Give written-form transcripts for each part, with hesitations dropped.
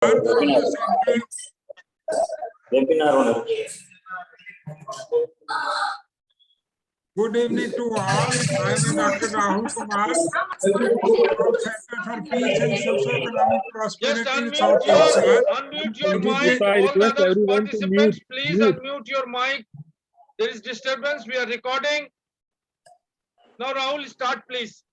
from the center. Good evening to all. I am Dr. Rahul Kumar from Center for Peace and Socio-Economic Prosperity in South Asia. Unmute your mic. All the other participants, please unmute your mic. There is disturbance. We are recording. Now, Rahul, start, please.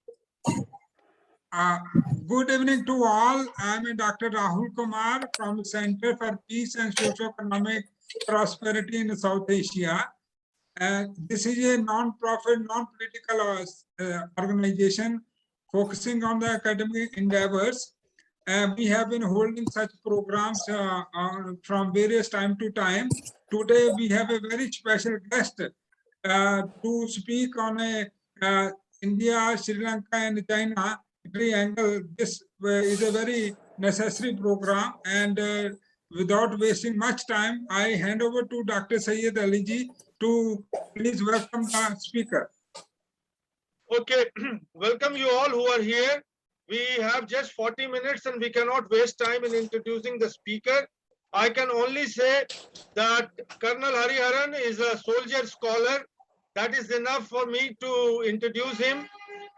Good evening to all. I am Dr. Rahul Kumar from Center for Peace and Socio-Economic Prosperity in South Asia. This is a non-profit, non-political organization focusing on the academic endeavors. We have been holding such programs from various time to time. Today, we have a very special guest to speak on India, Sri Lanka, and China triangle. This is a very necessary program, and without wasting much time, I hand over to Dr. Syed Ali Ji to please welcome the speaker. Okay, welcome you all who are here. We have just 40 minutes and we cannot waste time in introducing the speaker. I can only say that Colonel Hariharan is a soldier scholar. That is enough for me to introduce him.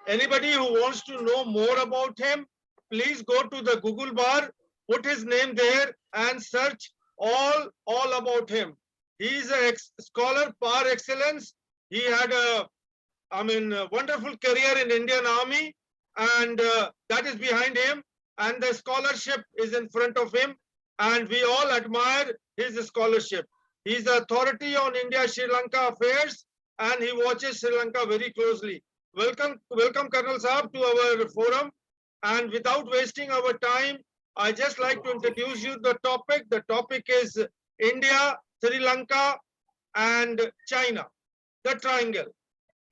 Anybody who wants to know more about him, please go to the Google bar, put his name there and search all about him. He is a scholar par excellence. He had a wonderful career in Indian Army, and that is behind him, and the scholarship is in front of him, and we all admire his scholarship. He is the authority on India-Sri Lanka affairs, and he watches Sri Lanka very closely. Welcome Colonel Saab to our forum, and without wasting our time, I just like to introduce you the topic. The topic is India, Sri Lanka, and China, the triangle.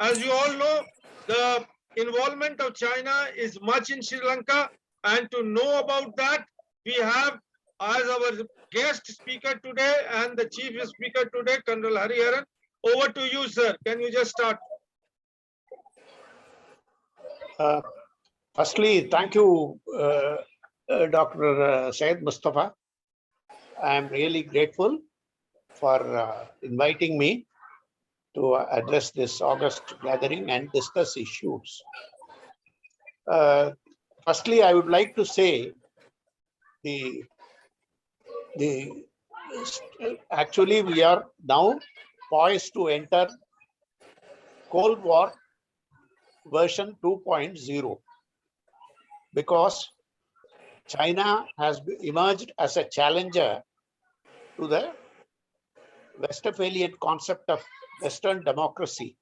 As you all know, the involvement of China is much in Sri Lanka, and to know about that, we have as our guest speaker today and the chief speaker today, Colonel Hariharan. Over to you, sir. Can you just start? Firstly, thank you, Dr. Syed Mustafa. I am really grateful for inviting me to address this August gathering and discuss issues. Firstly, I would like to say actually we are now poised to enter Cold War version 2.0 because China has emerged as a challenger to the Westphalian concept of Western democracy,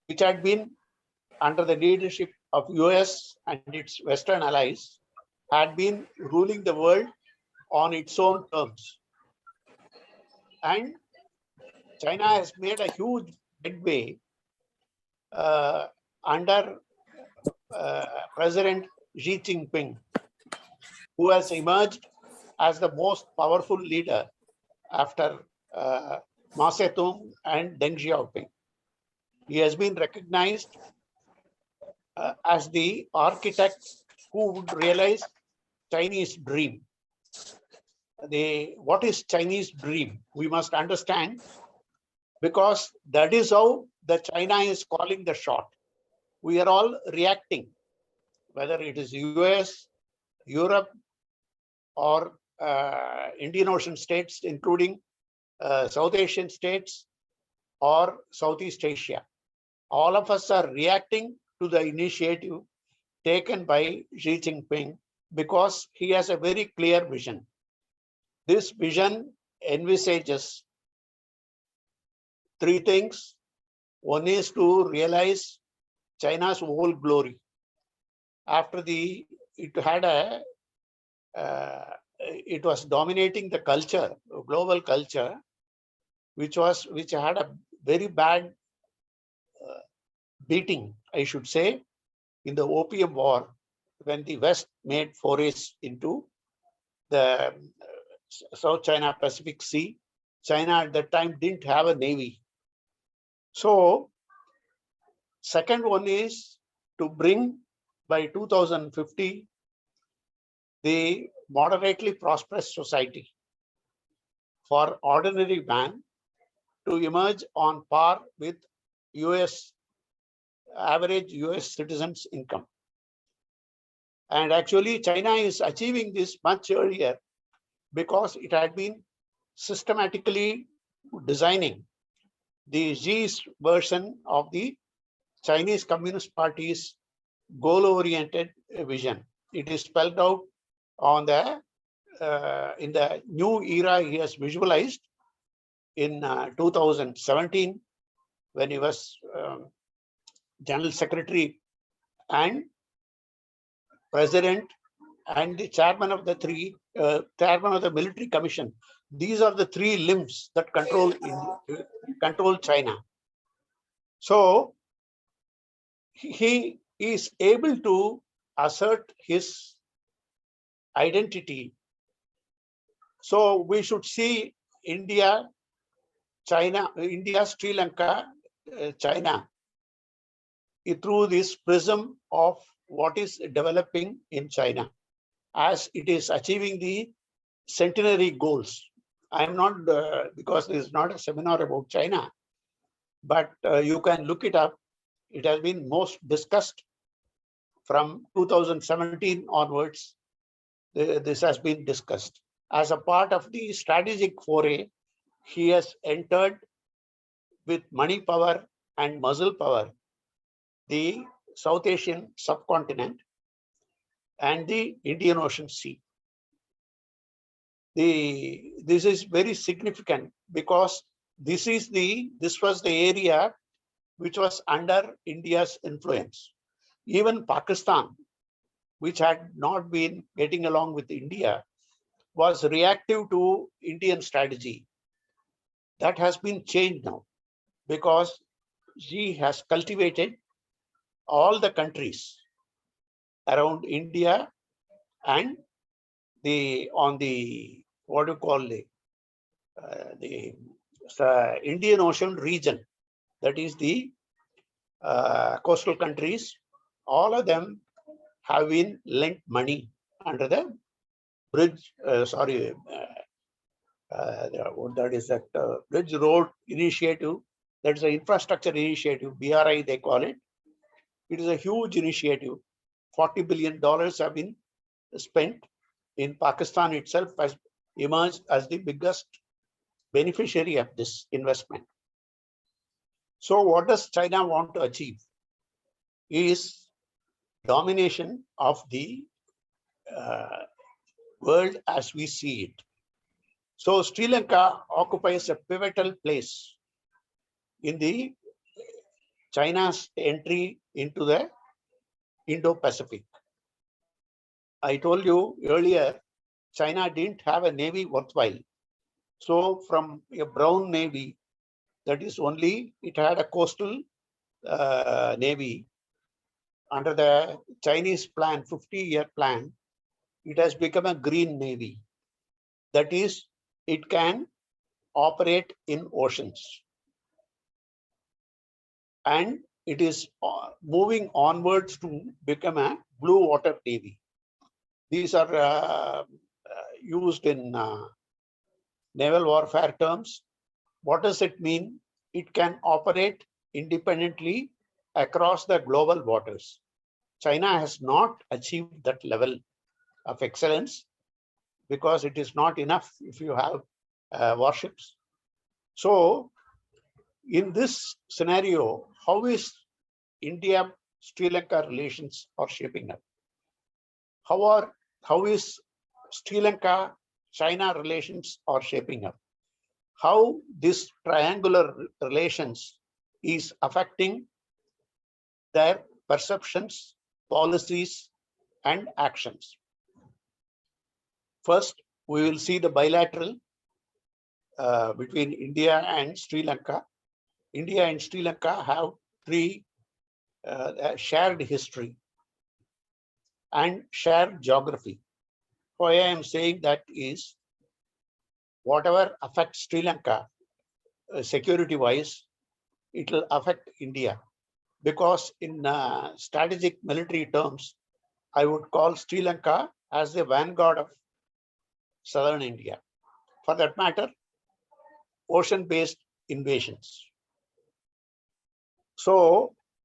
which had been under the leadership of US and its Western allies, had been ruling the world on its own terms. And China has made a huge headway under President Xi Jinping, who has emerged as the most powerful leader after Mao Zedong and Deng Xiaoping. He has been recognized as the architect who would realize Chinese dream. What is Chinese dream? We must understand, because that is how the China is calling the shot. We are all reacting, whether it is US, Europe, or Indian Ocean states, including South Asian states or Southeast Asia. All of us are reacting to the initiative taken by Xi Jinping because he has a very clear vision. This vision envisages three things. One is to realize China's whole glory. After it was dominating the culture, global culture, which had a very bad beating, I should say, in the Opium War, when the West made forays into the South China Pacific Sea. China at that time didn't have a navy. So, second one is to bring by 2050 the moderately prosperous society for ordinary man to emerge on par with average US citizens' income. And actually, China is achieving this much earlier because it had been systematically designing the Xi's version of the Chinese Communist Party's goal-oriented vision. It is spelled out on the in the new era he has visualized in 2017 when he was General Secretary and President and the chairman of the Military Commission. These are the three limbs that control China. So he is able to assert his identity. So we should see India, China, India, Sri Lanka, China through this prism of what is developing in China as it is achieving the centenary goals. I am not, because this is not a seminar about China, but you can look it up. It has been most discussed from 2017 onwards. This has been discussed. As a part of the strategic foray, he has entered with money power and muscle power the South Asian subcontinent and the Indian Ocean Sea. This is very significant because this was the area which was under India's influence. Even Pakistan, which had not been getting along with India, was reactive to Indian strategy. That has been changed now because Xi has cultivated all the countries around India and on the what do you call the Indian Ocean region, that is the coastal countries. All of them have been lent money under the bridge. That is that bridge road initiative. That is an infrastructure initiative, BRI they call it. It is a huge initiative. $40 billion have been spent. In Pakistan itself has emerged as the biggest beneficiary of this investment. So what does China want to achieve? Is domination of the world as we see it. So Sri Lanka occupies a pivotal place in the China's entry into the Indo-Pacific. I told you earlier, China didn't have a navy worthwhile. So from a brown navy, that is only, it had a coastal navy. Under the Chinese plan, 50-year plan, it has become a green navy. That is, it can operate in oceans. And it is moving onwards to become a blue water navy. These are used in naval warfare terms. What does it mean? It can operate independently across the global waters. China has not achieved that level of excellence because it is not enough if you have warships. So in this scenario, how is India-Sri Lanka relations are shaping up? How is Sri Lanka-China relations are shaping up? How this triangular relations is affecting their perceptions, policies, and actions. First, we will see the bilateral between India and Sri Lanka. India and Sri Lanka have three shared history and shared geography. Why I am saying that is, whatever affects Sri Lanka security-wise, it will affect India. Because in strategic military terms, I would call Sri Lanka as the vanguard of southern India. For that matter, ocean-based invasions. So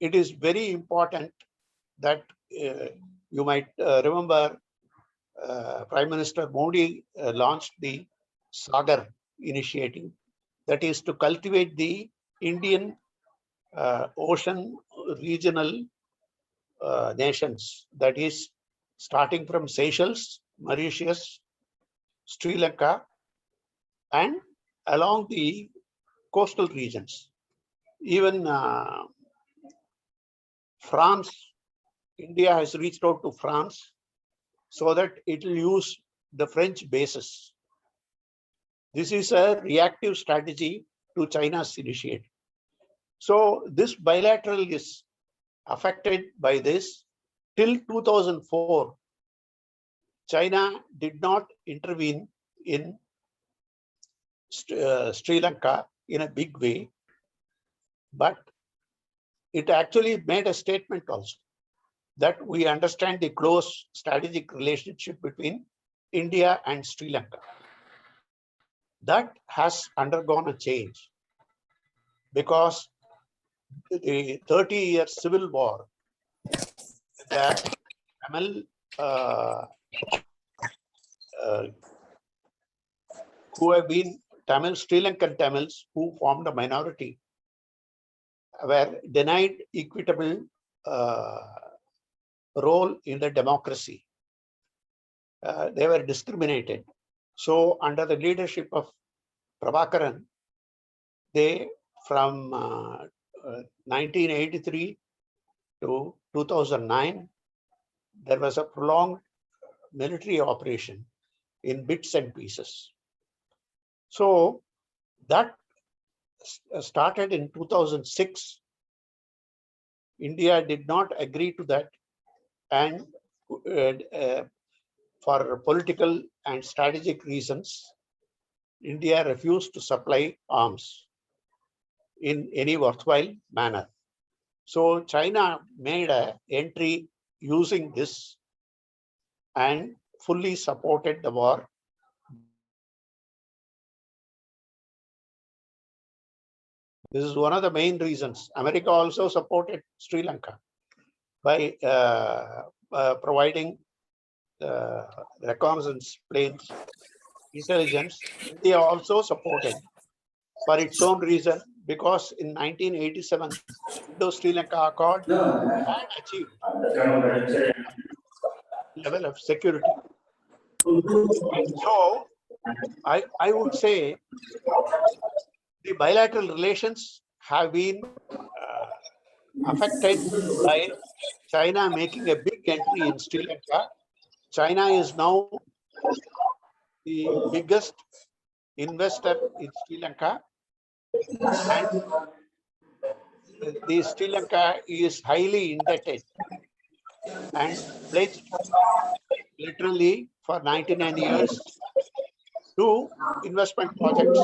it is very important that you might remember Prime Minister Modi launched the Sagar initiative, that is to cultivate the Indian ocean regional nations, that is starting from Seychelles, Mauritius, Sri Lanka, and along the coastal regions. Even France, India has reached out to France so that it will use the French bases. This is a reactive strategy to China's initiative. So this bilateral is affected by this. Till 2004, China did not intervene in Sri Lanka in a big way, but it actually made a statement also that we understand the close strategic relationship between India and Sri Lanka. That has undergone a change because the 30-year civil war that Tamil who have been Tamil, Sri Lankan Tamils who formed a minority were denied equitable role in the democracy. They were discriminated. So under the leadership of Prabhakaran, they from 1983 to 2009, there was a prolonged military operation in bits and pieces. So that started in 2006. India did not agree to that, and for political and strategic reasons, India refused to supply arms in any worthwhile manner. So China made an entry using this and fully supported the war. This is one of the main reasons. America also supported Sri Lanka by providing reconnaissance planes, intelligence. India also supported for its own reason, because in 1987, Indo-Sri Lanka Accord had achieved level of security. So I would say the bilateral relations have been affected by China making a big entry in Sri Lanka. China is now the biggest investor in Sri Lanka, and the Sri Lanka is highly indebted and pledged literally for 99 years to investment projects.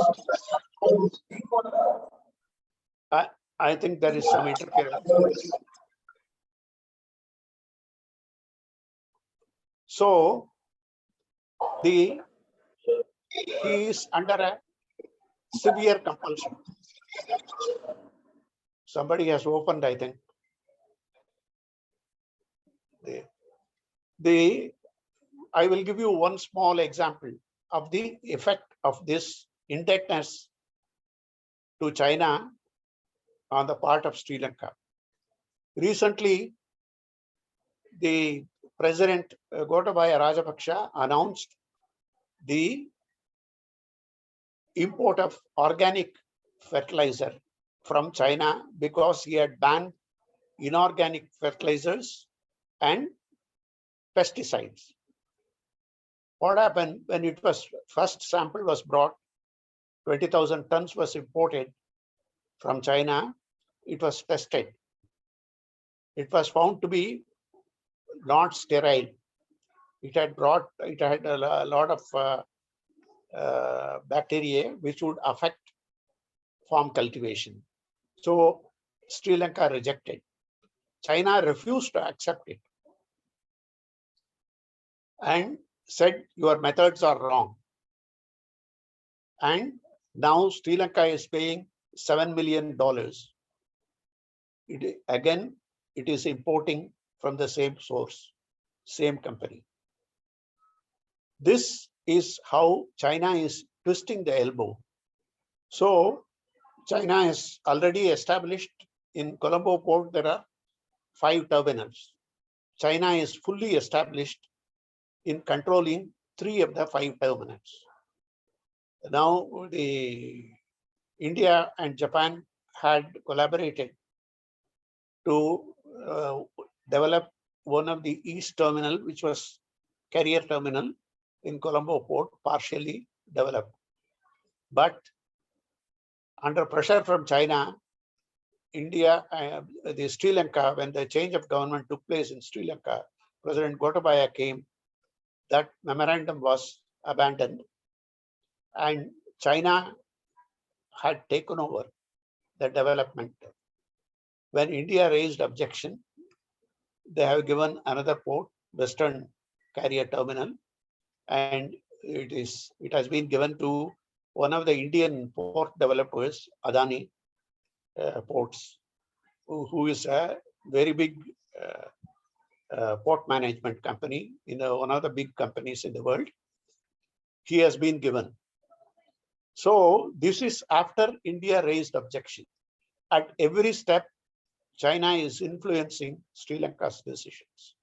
I think there is some interference. So he is under a severe compulsion. Somebody has opened, I think. I will give you one small example of the effect of this indebtedness to China on the part of Sri Lanka. Recently, the President Gotabaya Rajapaksa announced the import of organic fertilizer from China because he had banned inorganic fertilizers and pesticides. What happened when it was first sample was brought, 20,000 tons was imported from China. It was tested. It was found to be not sterile. It had a lot of bacteria which would affect farm cultivation. So Sri Lanka rejected. China refused to accept it and said, your methods are wrong. And now Sri Lanka is paying $7 million. Again, it is importing from the same source, same company. This is how China is twisting the elbow. So China has already established in Colombo port, there are 5 terminals. China is fully established in controlling 3 of the 5 terminals. Now, India and Japan had collaborated to develop one of the east terminal, which was carrier terminal in Colombo port, partially developed. But under pressure from China, India, the Sri Lanka, when the change of government took place in Sri Lanka, President Gotabaya came, that memorandum was abandoned, and China had taken over the development. When India raised objection, they have given another port, Western Carrier Terminal, and it has been given to one of the Indian port developers, Adani Ports, who is a very big port management company, one of the big companies in the world. He has been given. So this is after India raised objection. At every step, China is influencing Sri Lanka's decisions.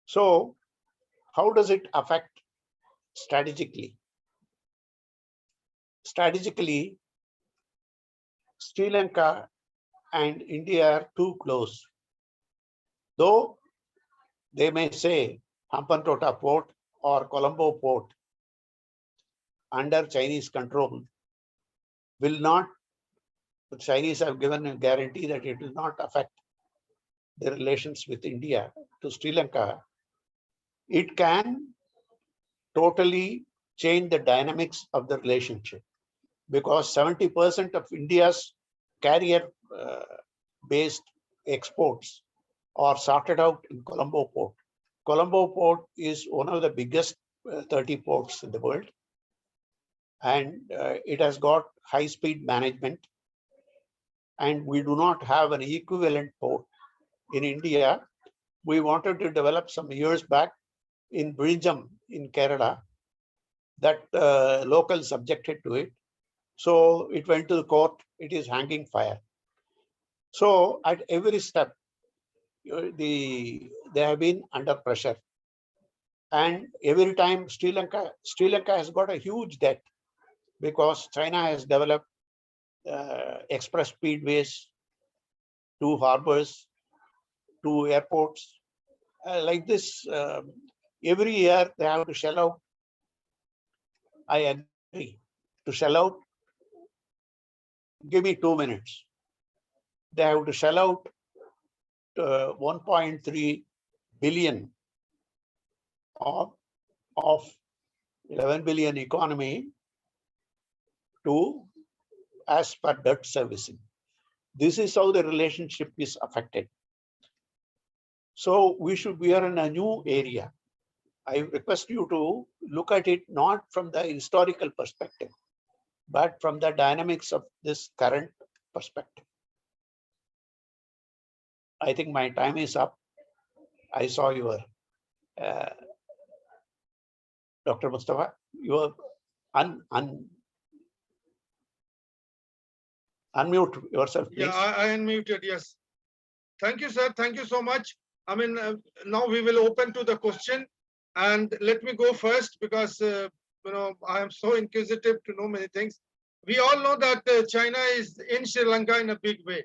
So how does it affect strategically? Strategically, Sri Lanka and India are too close. Though they may say Hambantota port or Colombo port under Chinese control will not, the Chinese have given a guarantee that it will not affect the relations with India to Sri Lanka. It can totally change the dynamics of the relationship, because 70% of India's carrier based exports are sorted out in Colombo port. Colombo port is one of the biggest 30 ports in the world, and it has got high speed management, and we do not have an equivalent port in India. We wanted to develop some years back in Brijam in Kerala. That locals objected to it. So it went to the court. It is hanging fire. So at every step, they have been under pressure. And every time Sri Lanka has got a huge debt, because China has developed express speedways, 2 harbors, 2 airports. Like this, every year they have to shell out. I agree to shell out. Give me 2 minutes. They have to shell out 1.3 billion of 11 billion economy to as per debt servicing. This is how the relationship is affected. So we are in a new area. I request you to look at it not from the historical perspective, but from the dynamics of this current perspective. I think my time is up. I saw your Dr. Mustafa, you are unmute yourself, please. Yeah, I unmuted, yes. Thank you, sir. Thank you so much. I mean, now we will open to the question, and let me go first because, I am so inquisitive to know many things. We all know that China is in Sri Lanka in a big way,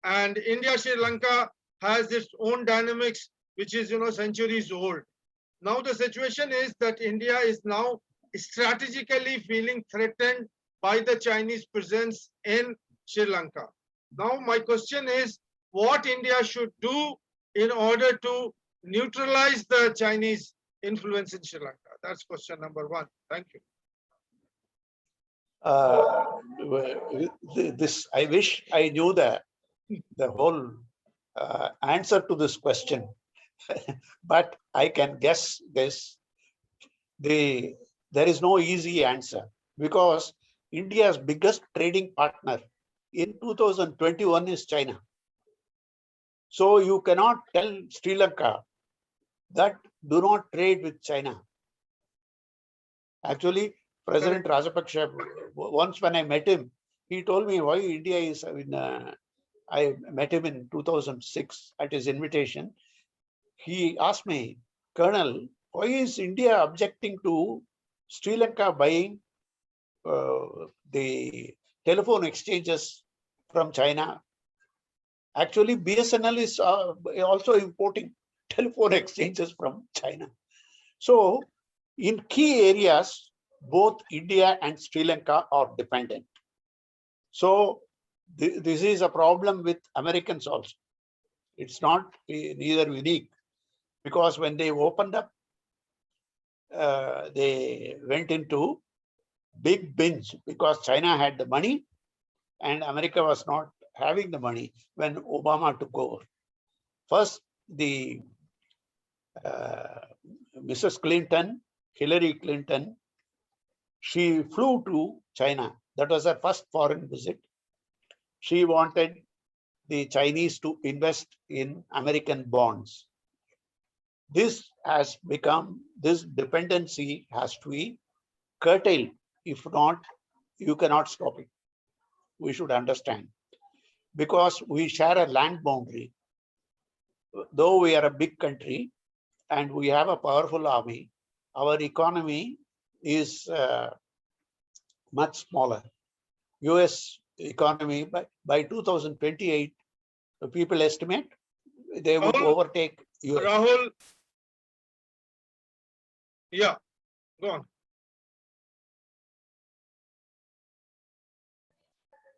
and India, Sri Lanka has its own dynamics, which is, centuries old. Now the situation is that India is now strategically feeling threatened by the Chinese presence in Sri Lanka. Now my question is, what India should do in order to neutralize the Chinese influence in Sri Lanka? That's question number 1. Thank you. I wish I knew the whole answer to this question, but I can guess this. There is no easy answer. because India's biggest trading partner in 2021 is China. So you cannot tell Sri Lanka that do not trade with China. Actually, President Rajapaksa, once when I met him, he told me why India is I met him in 2006 at his invitation. He asked me, Colonel, why is India objecting to Sri Lanka buying the telephone exchanges from China? Actually, BSNL is also importing telephone exchanges from China. So in key areas, both India and Sri Lanka are dependent. So this is a problem with Americans also. It's not neither unique, because when they opened up, they went into big binge because China had the money and America was not having the money when Obama took over. First, the Mrs. Clinton, Hillary Clinton, she flew to China. That was her first foreign visit. She wanted the Chinese to invest in American bonds. This has become, this dependency has to be curtailed. If not, you cannot stop it. We should understand. Because we share a land boundary. Though we are a big country and we have a powerful army, our economy is much smaller. US economy by 2028, people estimate they would Rahul, overtake US. Rahul, yeah, go on.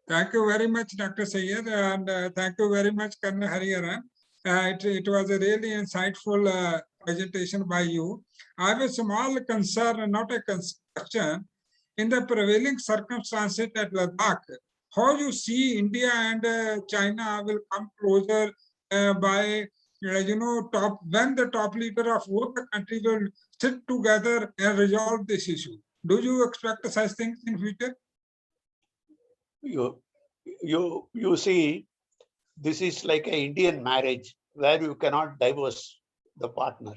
Thank you very much, Dr. Syed, and thank you very much, Colonel Hariharan. It was a really insightful presentation by you. I have a small concern, not a question. In the prevailing circumstances at Ladakh, how you see India and China will come closer by, when the top leader of both the countries will sit together and resolve this issue. Do you expect such things in future? You see, this is like an Indian marriage where you cannot divorce the partner.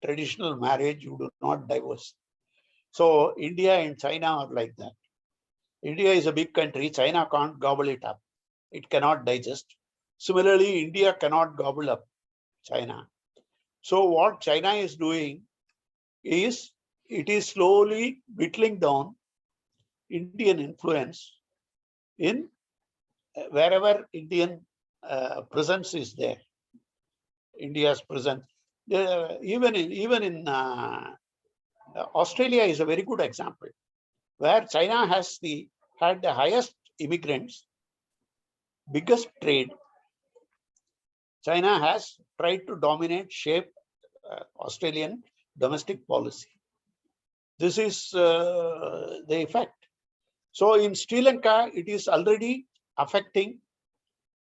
Traditional marriage, you do not divorce. So India and China are like that. India is a big country. China can't gobble it up. It cannot digest. Similarly, India cannot gobble up China. So what China is doing is it is slowly whittling down Indian influence in wherever Indian presence is there. India's presence, even in Australia is a very good example, where China has had the highest immigrants, biggest trade. China has tried to dominate, shape Australian domestic policy. This is the effect. So in Sri Lanka, it is already affecting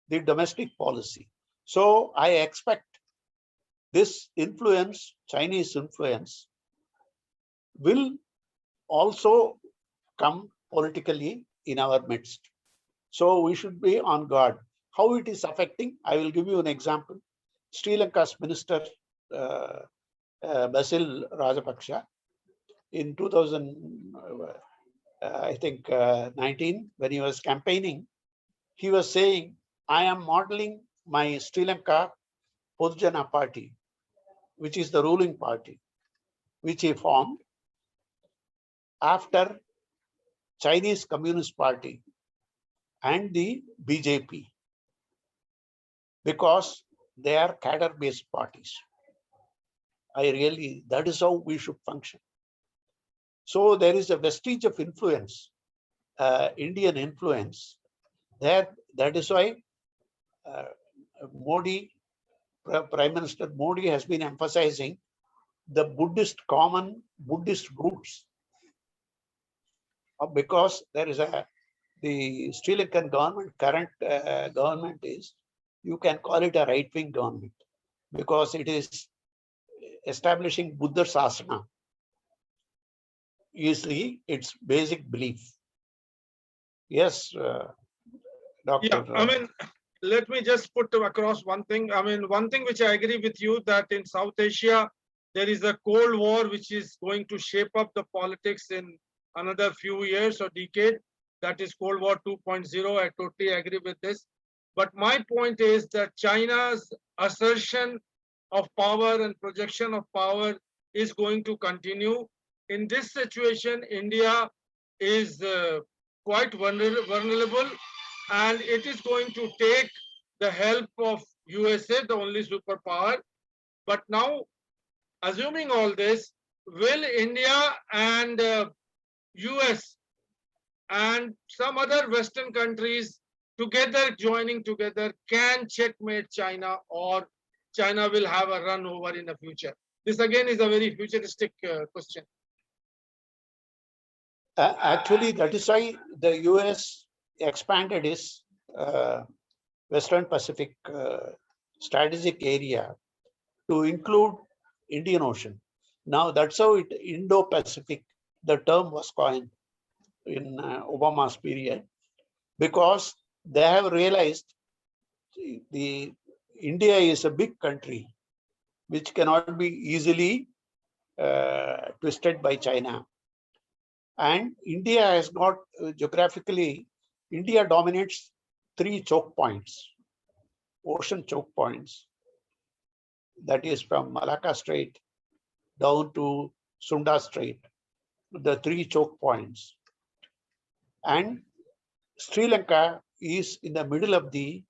the domestic policy. So I expect this influence, Chinese influence, will also come politically in our midst. So we should be on guard. How it is affecting, I will give you an example. Sri Lanka's minister, Basil Rajapaksa, in 2019, when he was campaigning, he was saying, I am modeling my Sri Lanka Podujana party, which is the ruling party, which he formed after Chinese Communist Party and the BJP, because they are cadre-based parties. That is how we should function. So there is a vestige of influence, Indian influence there. That is why Modi, Prime Minister Modi has been emphasizing the common Buddhist roots, because there is the Sri Lankan government, current government is, you can call it a right-wing government, because it is establishing Buddha Sasana. easily its basic belief. Yes, Dr. Yeah, I mean, let me just put across one thing. I mean, one thing which I agree with you that in South Asia, there is a Cold War which is going to shape up the politics in another few years or decade. That is Cold War 2.0. I totally agree with this. But my point is that China's assertion of power and projection of power is going to continue. In this situation, India is quite vulnerable, and it is going to take the help of USA, the only superpower. But now, assuming all this, will India and US and some other Western countries together, joining together, can checkmate China, or China will have a run over in the future? This again is a very futuristic question. Actually, that is why the US expanded its Western Pacific strategic area to include Indian Ocean. Now that's how Indo-Pacific, the term was coined in Obama's period, because they have realized the India is a big country which cannot be easily twisted by China. And India has got geographically, India dominates 3 choke points, ocean choke points. That is from Malacca Strait down to Sunda Strait, the 3 choke points. And Sri Lanka is in the middle of the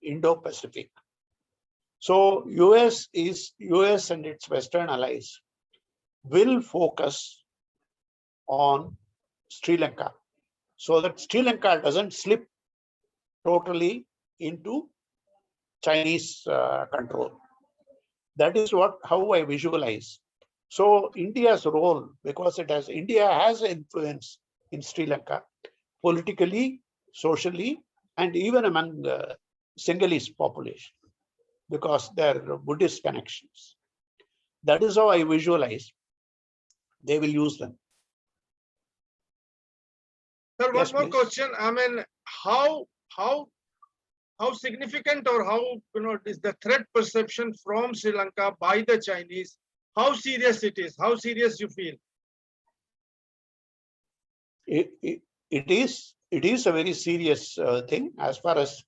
Indo-Pacific. So US and its Western allies will focus on Sri Lanka so that Sri Lanka doesn't slip totally into Chinese control. That is how I visualize. So India's role, because India has influence in Sri Lanka politically, socially, and even among the Sinhalese population, because there are Buddhist connections. That is how I visualize they will use them. Sir, Yes, one more please. question. I mean, how significant, or how is the threat perception from Sri Lanka by the Chinese? How serious it is? How serious you feel? It is a very serious thing as far as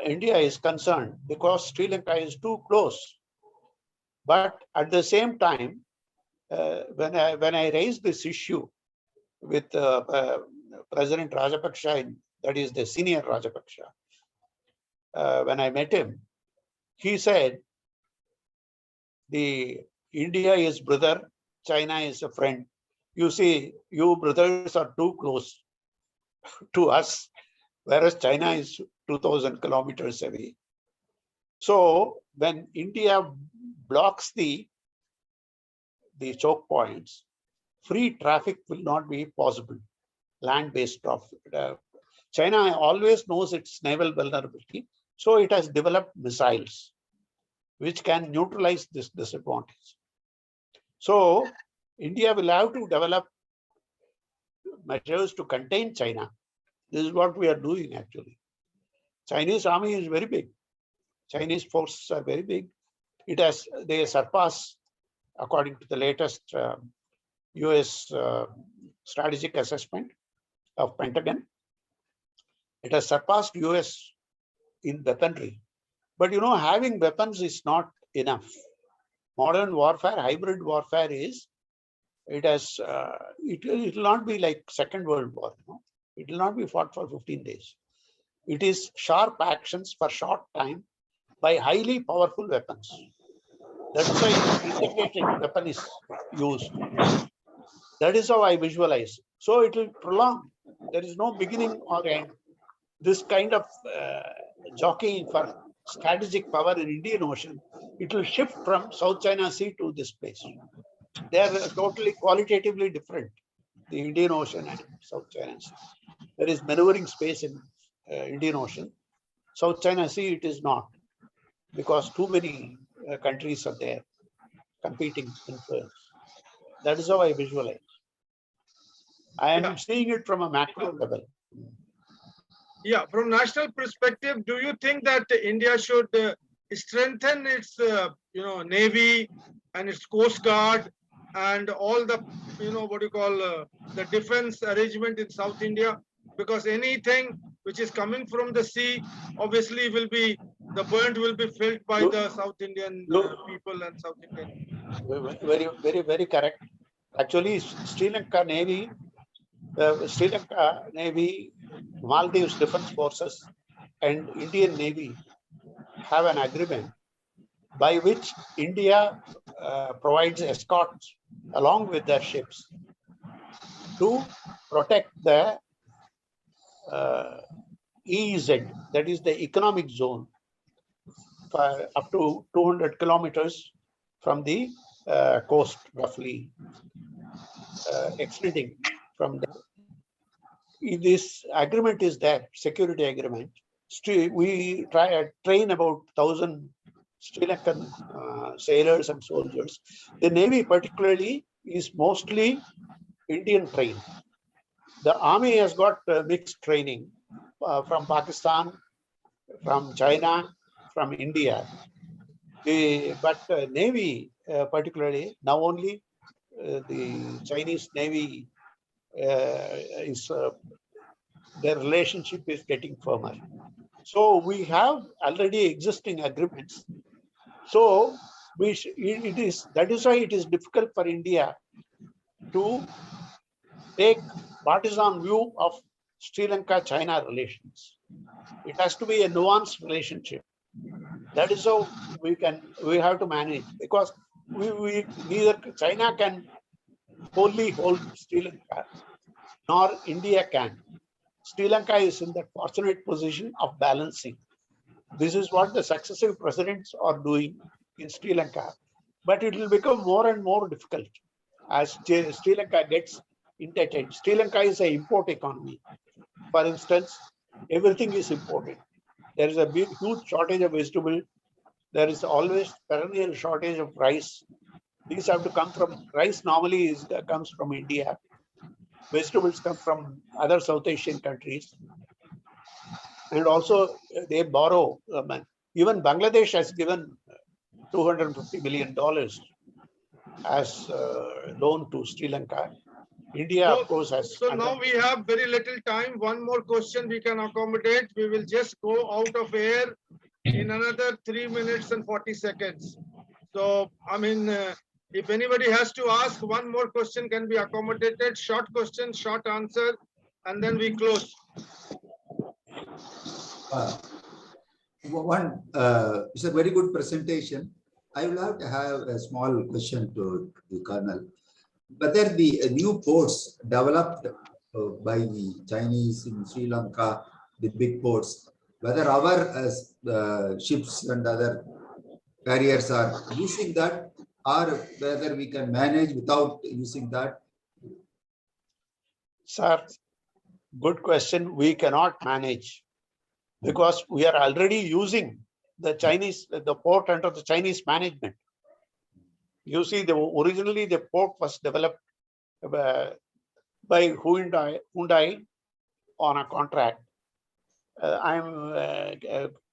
India is concerned, because Sri Lanka is too close. But at the same time, when I raised this issue with President Rajapaksa, that is the senior Rajapaksa, when I met him, he said, the India is brother, China is a friend. You see, you brothers are too close to us, whereas China is 2,000 kilometers away. So when India blocks the choke points, free traffic will not be possible, land-based traffic. China always knows its naval vulnerability, so it has developed missiles which can neutralize this disadvantage. So India will have to develop measures to contain China. This is what we are doing actually. Chinese army is very big. Chinese forces are very big. They surpass, according to the latest US strategic assessment of Pentagon, it has surpassed US in weaponry. But having weapons is not enough. Modern warfare, hybrid warfare is, it will not be like Second World War. It will not be fought for 15 days. It is sharp actions for short time by highly powerful weapons. That's why integrated weapon is used. That is how I visualize. So it will prolong. There is no beginning or end. This kind of jockeying for strategic power in Indian Ocean, it will shift from South China Sea to this place. They are totally qualitatively different, the Indian Ocean and South China Sea. There is maneuvering space in Indian Ocean. South China Sea, it is not, because too many countries are there competing influence. That is how I visualize. I am Yeah. seeing it from a macro level. Yeah, from national perspective, do you think that India should strengthen its, Navy and its Coast Guard and all the, what you call the defense arrangement in South India? Because anything which is coming from the sea, obviously the burnt will be felt by Look- the South Indian look- people and South Indian. Very, very, very correct. Actually, Sri Lanka Navy, Maldives Defense Forces, and Indian Navy have an agreement by which India provides escorts along with their ships to protect the EEZ, that is the economic zone, for up to 200 kilometers from the coast, roughly extending from there. This agreement is there, security agreement. We train about 1,000 Sri Lankan sailors and soldiers. The Navy particularly is mostly Indian trained. The Army has got mixed training from Pakistan, from China, from India. But Navy particularly, now only the Chinese Navy their relationship is getting firmer. So we have already existing agreements. So that is why it is difficult for India to take partisan view of Sri Lanka-China relations. It has to be a nuanced relationship. That is how we have to manage, because we neither China can wholly hold Sri Lanka, nor India can. Sri Lanka is in that fortunate position of balancing. This is what the successive presidents are doing in Sri Lanka. But it will become more and more difficult as Sri Lanka gets indebted. Sri Lanka is an import economy. For instance, everything is imported. There is a huge shortage of vegetable. There is always perennial shortage of rice. These have to come from, rice normally comes from India. Vegetables come from other South Asian countries. And also they borrow. Even Bangladesh has given $250 million as loan to Sri Lanka. India, of course, has. So now we have very little time. One more question we can accommodate. We will just go out of air in another 3 minutes and 40 seconds. So, I mean, if anybody has to ask, one more question can be accommodated. Short question, short answer, and then we close. It's a very good presentation. I will have to have a small question to the Colonel. Whether the new ports developed by the Chinese in Sri Lanka, the big ports, whether our ships and other carriers are using that, or whether we can manage without using that? Sir, good question. We cannot manage because we are already using the port under the Chinese management. You see, originally the port was developed by Hyundai on a contract. I'm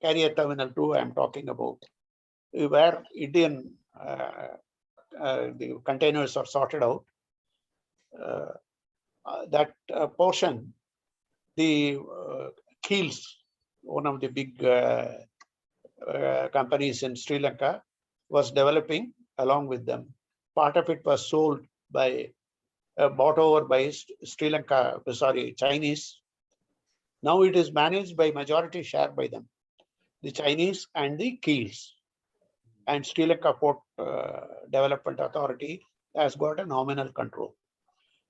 Carrier Terminal 2 I'm talking about, where Indian the containers are sorted out. That portion, the Keels, one of the big companies in Sri Lanka, was developing along with them. Part of it was sold by, bought over by Sri Lanka, Chinese. Now it is managed by majority share by them, the Chinese and the Keels. And Sri Lanka Port Development Authority has got a nominal control.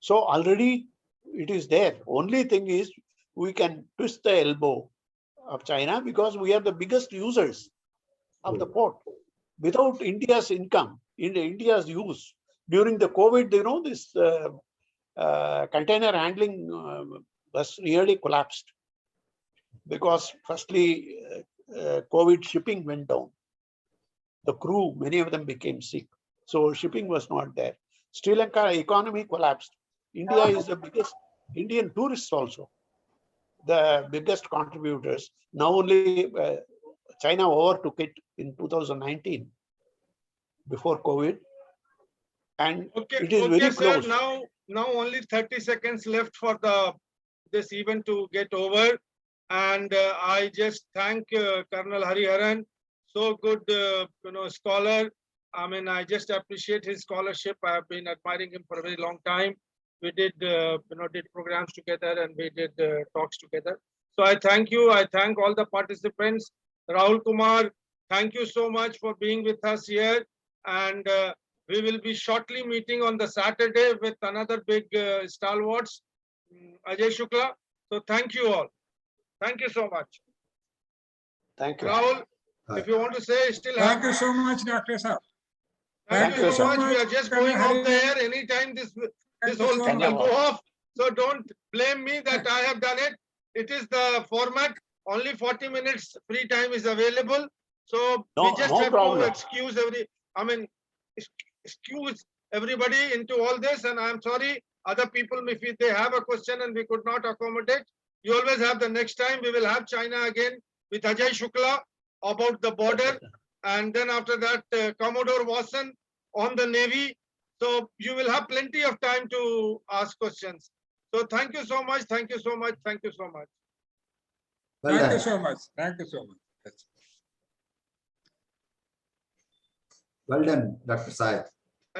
So already it is there. Only thing is we can twist the elbow of China because we are the biggest users of the port. Without India's income, India's use during the COVID, this container handling was really collapsed because firstly, COVID shipping went down. The crew, many of them became sick. So shipping was not there. Sri Lanka economy collapsed. India is the biggest, Indian tourists also, the biggest contributors. Now only China overtook it in 2019 before COVID. And Okay, it is okay, very sir. close. Now only 30 seconds left for this event to get over. And I just thank Colonel Hariharan, so good, scholar. I mean, I just appreciate his scholarship. I have been admiring him for a very long time. We did, did programs together and we did talks together. So I thank you. I thank all the participants. Rahul Kumar, thank you so much for being with us here. And we will be shortly meeting on the Saturday with another big stalwarts, Ajay Shukla. So thank you all. Thank you so much. Thank you. Rahul, Hi. if you want to say, still Thank have. you so much, Dr. Saab. Thank you so much. We are sir. just Colonel going off the Hariharan. air. Anytime this Thank you whole so thing will much. go off. So don't blame me that I have done it. It is the format. Only 40 minutes free time is available. So we No, just no have problem. to excuse excuse everybody into all this. And I'm sorry, other people, if they have a question and we could not accommodate, you always have the next time. We will have China again with Ajay Shukla about the border. And then after that, Commodore Watson on the Navy. So you will have plenty of time to ask questions. So thank you so much. Thank you so much. Thank you so much. Well Thank you done. so much. Thank you so much. Yes. Well done, Dr. Sai.